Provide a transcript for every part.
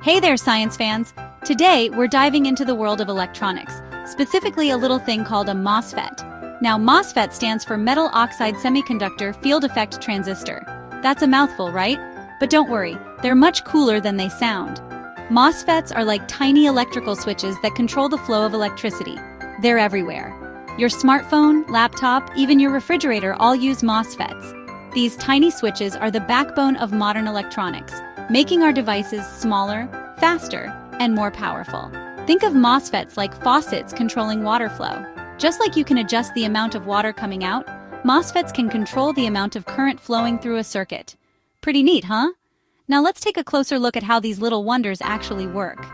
Hey there, science fans! Today, we're diving into the world of electronics, specifically a little thing called a MOSFET. Now, MOSFET stands for Metal Oxide Semiconductor Field Effect Transistor. That's a mouthful, right? But don't worry, they're much cooler than they sound. MOSFETs are like tiny electrical switches that control the flow of electricity. They're everywhere. Your smartphone, laptop, even your refrigerator all use MOSFETs. These tiny switches are the backbone of modern electronics, making our devices smaller, faster, and more powerful. Think of MOSFETs like faucets controlling water flow. Just like you can adjust the amount of water coming out, MOSFETs can control the amount of current flowing through a circuit. Pretty neat, huh? Now let's take a closer look at how these little wonders actually work.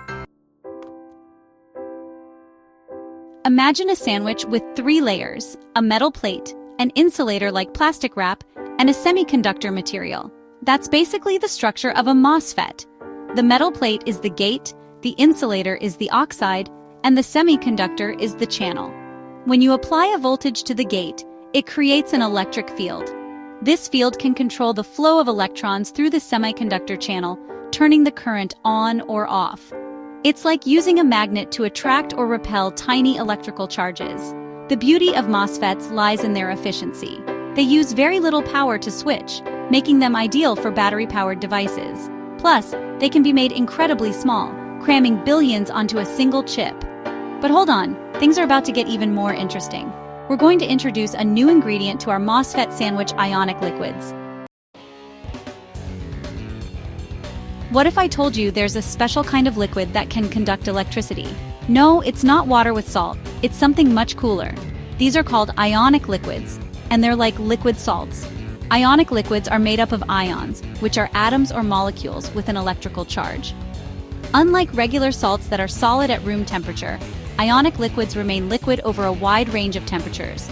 Imagine a sandwich with 3 layers: a metal plate, an insulator like plastic wrap, and a semiconductor material. That's basically the structure of a MOSFET. The metal plate is the gate, the insulator is the oxide, and the semiconductor is the channel. When you apply a voltage to the gate, it creates an electric field. This field can control the flow of electrons through the semiconductor channel, turning the current on or off. It's like using a magnet to attract or repel tiny electrical charges. The beauty of MOSFETs lies in their efficiency. They use very little power to switch, making them ideal for battery-powered devices. Plus, they can be made incredibly small, cramming billions onto a single chip. But hold on, things are about to get even more interesting. We're going to introduce a new ingredient to our MOSFET sandwich: Ionic Liquids. What if I told you there's a special kind of liquid that can conduct electricity? No, it's not water with salt. It's something much cooler. These are called ionic liquids, and they're like liquid salts. Ionic liquids are made up of ions, which are atoms or molecules with an electrical charge. Unlike regular salts that are solid at room temperature, ionic liquids remain liquid over a wide range of temperatures.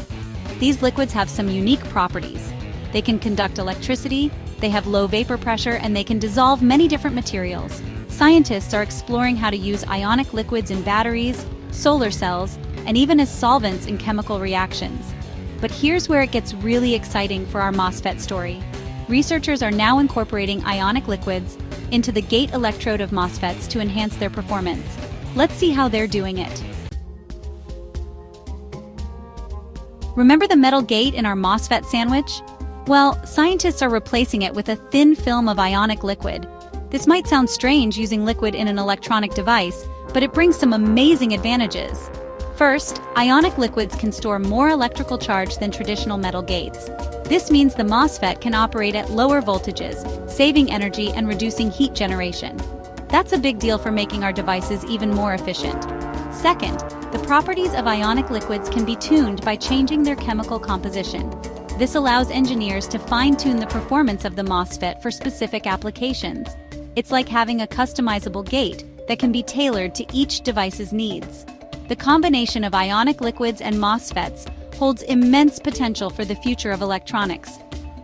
These liquids have some unique properties. They can conduct electricity, they have low vapor pressure, and they can dissolve many different materials. Scientists are exploring how to use ionic liquids in batteries, solar cells, and even as solvents in chemical reactions. But here's where it gets really exciting for our MOSFET story. Researchers are now incorporating ionic liquids into the gate electrode of MOSFETs to enhance their performance. Let's see how they're doing it. Remember the metal gate in our MOSFET sandwich? Well, scientists are replacing it with a thin film of ionic liquid. This might sound strange using liquid in an electronic device, but it brings some amazing advantages. First, ionic liquids can store more electrical charge than traditional metal gates. This means the MOSFET can operate at lower voltages, saving energy and reducing heat generation. That's a big deal for making our devices even more efficient. Second, the properties of ionic liquids can be tuned by changing their chemical composition. This allows engineers to fine-tune the performance of the MOSFET for specific applications. It's like having a customizable gate that can be tailored to each device's needs. The combination of ionic liquids and MOSFETs holds immense potential for the future of electronics.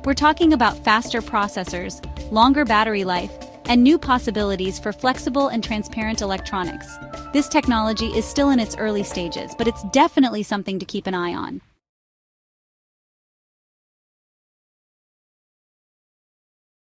We're talking about faster processors, longer battery life, and new possibilities for flexible and transparent electronics. This technology is still in its early stages, but it's definitely something to keep an eye on.